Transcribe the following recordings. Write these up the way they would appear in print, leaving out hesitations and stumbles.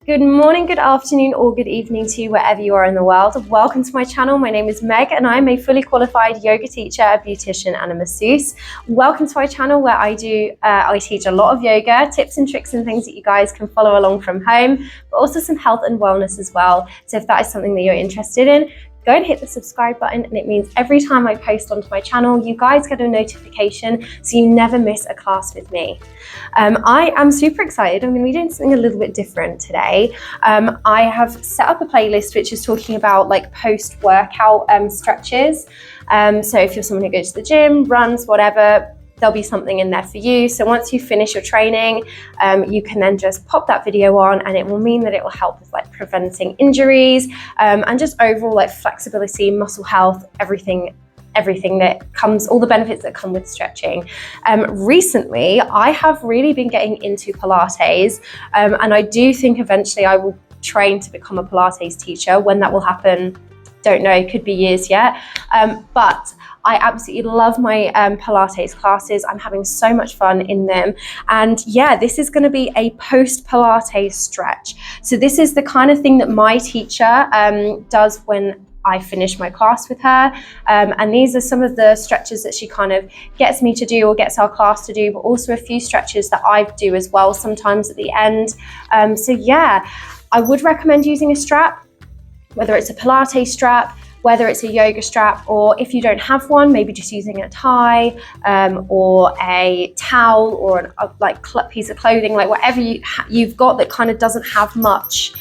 Good morning, good afternoon, or good evening to you wherever you are in the world. Welcome to my channel. My name is Meg and I'm a fully qualified yoga teacher, a beautician and a masseuse. Welcome to my channel where I teach a lot of yoga, tips and tricks and things that you guys can follow along from home, but also some health and wellness as well. So if that is something that you're interested in, go and hit the subscribe button, and it means every time I post onto my channel, you guys get a notification so you never miss a class with me. I am super excited. I'm going to be doing something a little bit different today. I have set up a playlist which is talking about like post-workout stretches. So if you're someone who goes to the gym, runs, whatever, there'll be something in there for you. So once you finish your training, you can then just pop that video on, and it will mean that it will help with like preventing injuries and just overall like flexibility, muscle health, everything that comes, all the benefits that come with stretching. Recently, I have really been getting into Pilates, and I do think eventually I will train to become a Pilates teacher. When that will happen, don't know, could be years yet. But I absolutely love my Pilates classes. I'm having so much fun in them. And yeah, this is going to be a post-Pilates stretch. So this is the kind of thing that my teacher does when I finish my class with her. And these are some of the stretches that she kind of gets me to do or gets our class to do, but also a few stretches that I do as well sometimes at the end. So yeah, I would recommend using a strap, whether it's a Pilates strap, whether it's a yoga strap, or if you don't have one, maybe just using a tie or a towel or a piece of clothing, like whatever you've got that kind of doesn't have much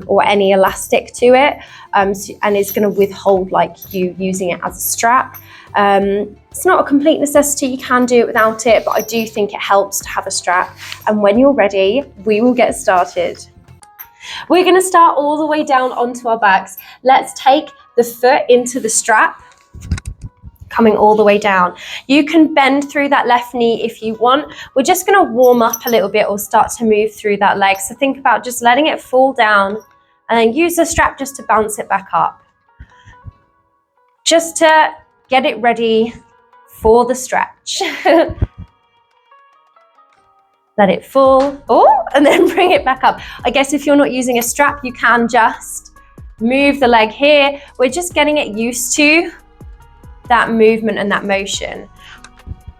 or any elastic to it, and is going to withhold like you using it as a strap. It's not a complete necessity, you can do it without it, but I do think it helps to have a strap. And when you're ready, we will get started. We're going to start all the way down onto our backs. Let's take the foot into the strap, coming all the way down. You can bend through that left knee if you want. We're just going to warm up a little bit or start to move through that leg. So think about just letting it fall down and then use the strap just to bounce it back up. Just to get it ready for the stretch. Let it fall, and then bring it back up. I guess if you're not using a strap, you can just move the leg here. We're just getting it used to that movement and that motion.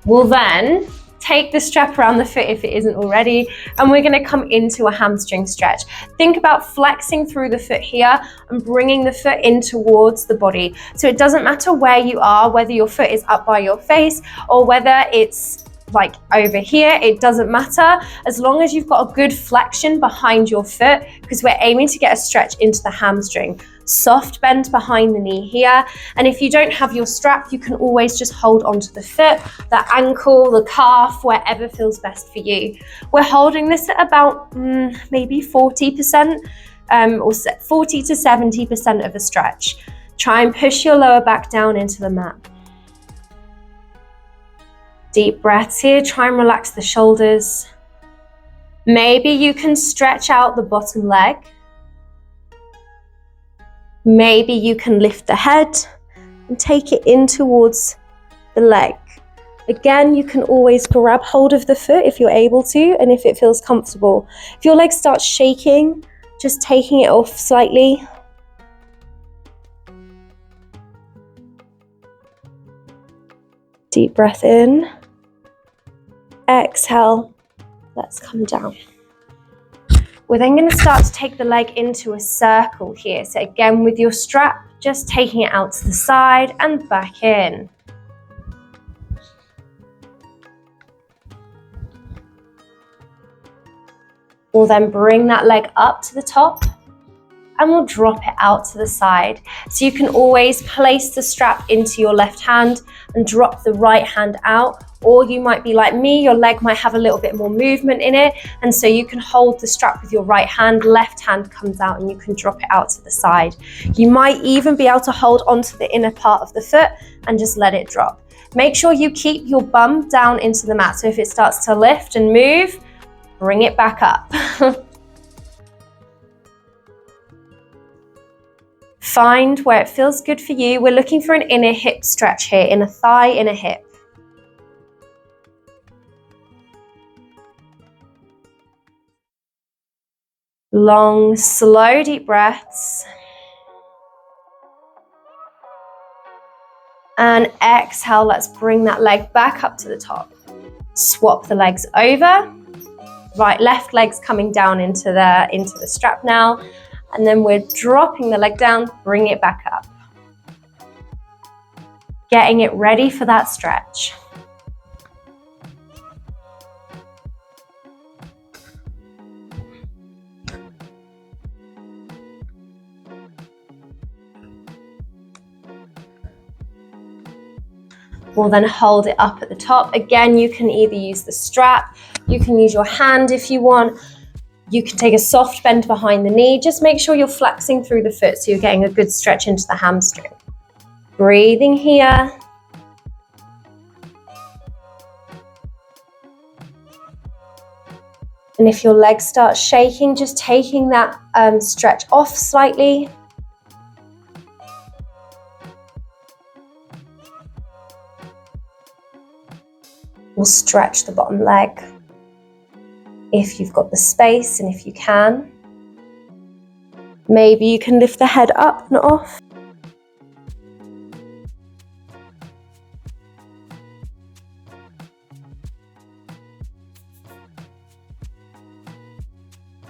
We'll then take the strap around the foot if it isn't already, and we're gonna come into a hamstring stretch. Think about flexing through the foot here and bringing the foot in towards the body. So it doesn't matter where you are, whether your foot is up by your face or whether it's like over here, it doesn't matter, as long as you've got a good flexion behind your foot, because we're aiming to get a stretch into the hamstring. Soft bend behind the knee here, and if you don't have your strap, you can always just hold onto the foot, the ankle, the calf, wherever feels best for you. We're holding this at about maybe 40% or 40 to 70% of a stretch. Try and push your lower back down into the mat. Deep breaths here, try and relax the shoulders. Maybe you can stretch out the bottom leg. Maybe you can lift the head and take it in towards the leg. Again, you can always grab hold of the foot if you're able to, and if it feels comfortable. If your leg starts shaking, just taking it off slightly. Deep breath in. Exhale, let's come down. We're then going to start to take the leg into a circle here. So again, with your strap, just taking it out to the side and back in. We'll then bring that leg up to the top and we'll drop it out to the side. So you can always place the strap into your left hand and drop the right hand out, or you might be like me, your leg might have a little bit more movement in it, and so you can hold the strap with your right hand, left hand comes out and you can drop it out to the side. You might even be able to hold onto the inner part of the foot and just let it drop. Make sure you keep your bum down into the mat, so if it starts to lift and move, bring it back up. Find where it feels good for you. We're looking for an inner hip stretch here, inner thigh, inner hip. Long, slow, deep breaths. And exhale, let's bring that leg back up to the top. Swap the legs over. Right, left leg's coming down into the strap now. And then we're dropping the leg down, bring it back up. Getting it ready for that stretch. We'll then hold it up at the top. Again, you can either use the strap, you can use your hand if you want. You can take a soft bend behind the knee. Just make sure you're flexing through the foot so you're getting a good stretch into the hamstring. Breathing here. And if your legs start shaking, just taking that stretch off slightly. We'll stretch the bottom leg if you've got the space and if you can. Maybe you can lift the head up and off.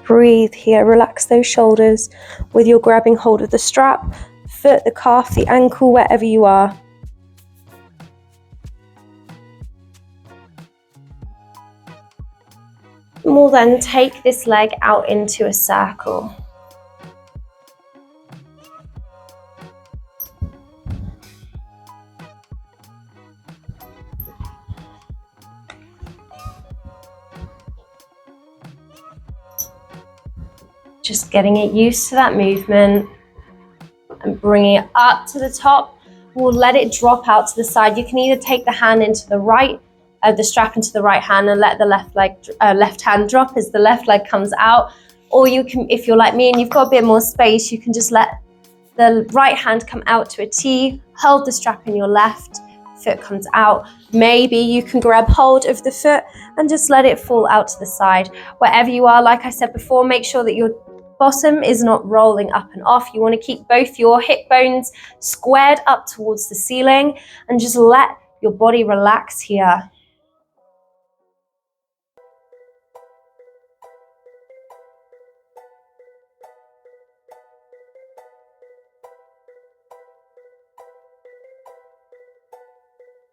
Breathe here, relax those shoulders with your grabbing hold of the strap, foot, the calf, the ankle, wherever you are. And we'll then take this leg out into a circle. Just getting it used to that movement and bringing it up to the top. We'll let it drop out to the side. You can either take the hand into the right, the strap into the right hand and let the left hand drop as the left leg comes out. Or you can, if you're like me and you've got a bit more space, you can just let the right hand come out to a T, hold the strap in your left, foot comes out. Maybe you can grab hold of the foot and just let it fall out to the side. Wherever you are, like I said before, make sure that your bottom is not rolling up and off. You want to keep both your hip bones squared up towards the ceiling and just let your body relax here.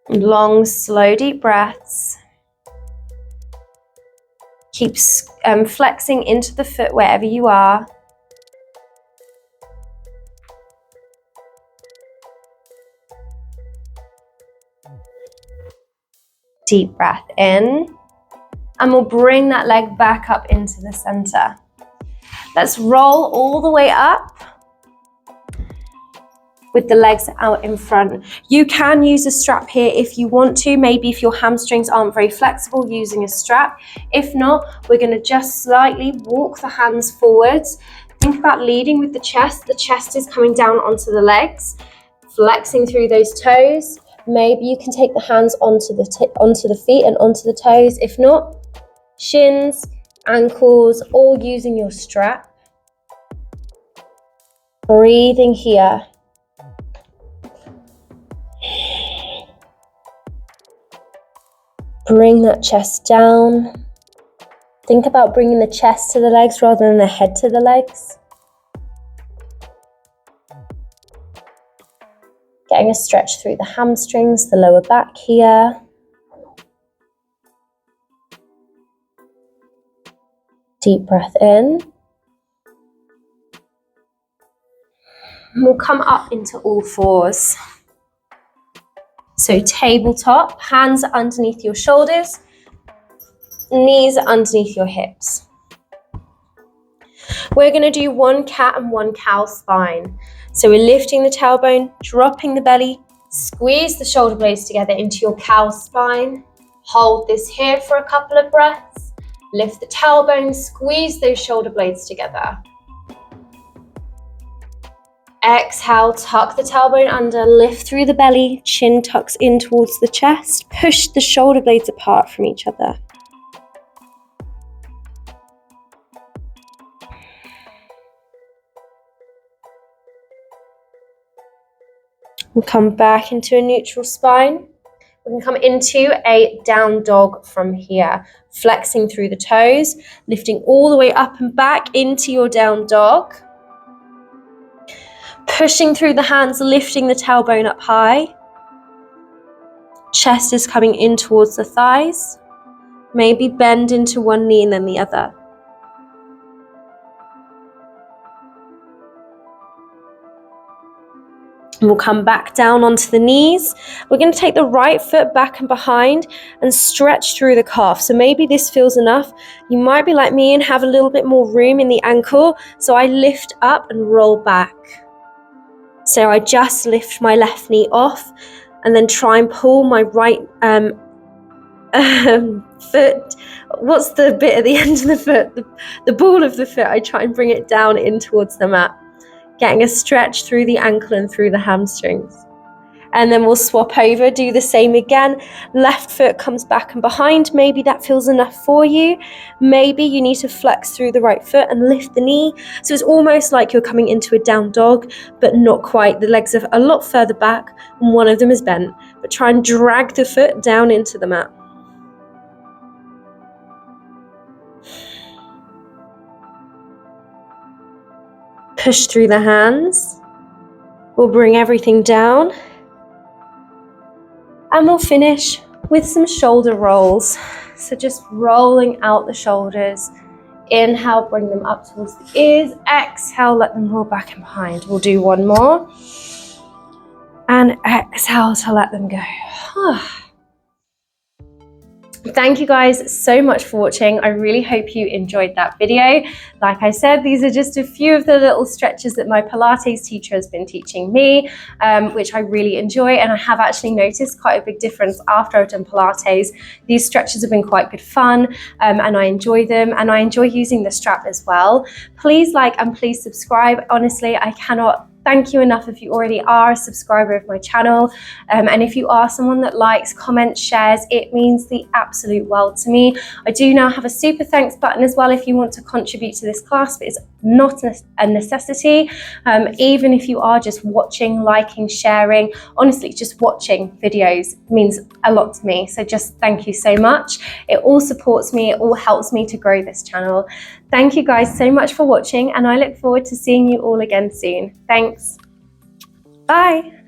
Long, slow, deep breaths. Keep flexing into the foot wherever you are. Deep breath in. And we'll bring that leg back up into the center. Let's roll all the way up with the legs out in front. You can use a strap here if you want to. Maybe if your hamstrings aren't very flexible, using a strap. If not, we're going to just slightly walk the hands forwards. Think about leading with the chest. The chest is coming down onto the legs, flexing through those toes. Maybe you can take the hands onto the feet and onto the toes. If not, shins, ankles, or using your strap. Breathing here. Bring that chest down. Think about bringing the chest to the legs rather than the head to the legs. Getting a stretch through the hamstrings, the lower back here. Deep breath in. We'll come up into all fours. So tabletop, hands underneath your shoulders, knees underneath your hips. We're going to do one cat and one cow spine. So we're lifting the tailbone, dropping the belly, squeeze the shoulder blades together into your cow spine. Hold this here for a couple of breaths. Lift the tailbone, squeeze those shoulder blades together. Exhale, tuck the tailbone under, lift through the belly, chin tucks in towards the chest, push the shoulder blades apart from each other. We'll come back into a neutral spine. We can come into a down dog from here, flexing through the toes, lifting all the way up and back into your down dog. Pushing through the hands, lifting the tailbone up high. Chest is coming in towards the thighs. Maybe bend into one knee and then the other. And we'll come back down onto the knees. We're going to take the right foot back and behind and stretch through the calf. So maybe this feels enough. You might be like me and have a little bit more room in the ankle. So I lift up and roll back. So I just lift my left knee off and then try and pull my right foot. What's the bit at the end of the foot? The ball of the foot. I try and bring it down in towards the mat. Getting a stretch through the ankle and through the hamstrings. And then we'll swap over, do the same again. Left foot comes back and behind. Maybe that feels enough for you. Maybe you need to flex through the right foot and lift the knee. So it's almost like you're coming into a down dog, but not quite. The legs are a lot further back and one of them is bent. But try and drag the foot down into the mat. Push through the hands. We'll bring everything down. And we'll finish with some shoulder rolls. So just rolling out the shoulders. Inhale, bring them up towards the ears. Exhale, let them roll back and behind. We'll do one more. And exhale to let them go. Thank you guys so much for watching. I really hope you enjoyed that video. Like I said, these are just a few of the little stretches that my Pilates teacher has been teaching me, which I really enjoy. And I have actually noticed quite a big difference after I've done Pilates. These stretches have been quite good fun, and I enjoy them. And I enjoy using the strap as well. Please like and please subscribe. Honestly, I cannot thank you enough if you already are a subscriber of my channel. And if you are someone that likes, comments, shares, it means the absolute world to me. I do now have a super thanks button as well if you want to contribute to this class, but it's not a necessity. Even if you are just watching, liking, sharing, honestly, just watching videos means a lot to me. So just thank you so much. It all supports me, it all helps me to grow this channel. Thank you guys so much for watching, and I look forward to seeing you all again soon. Thanks. Bye.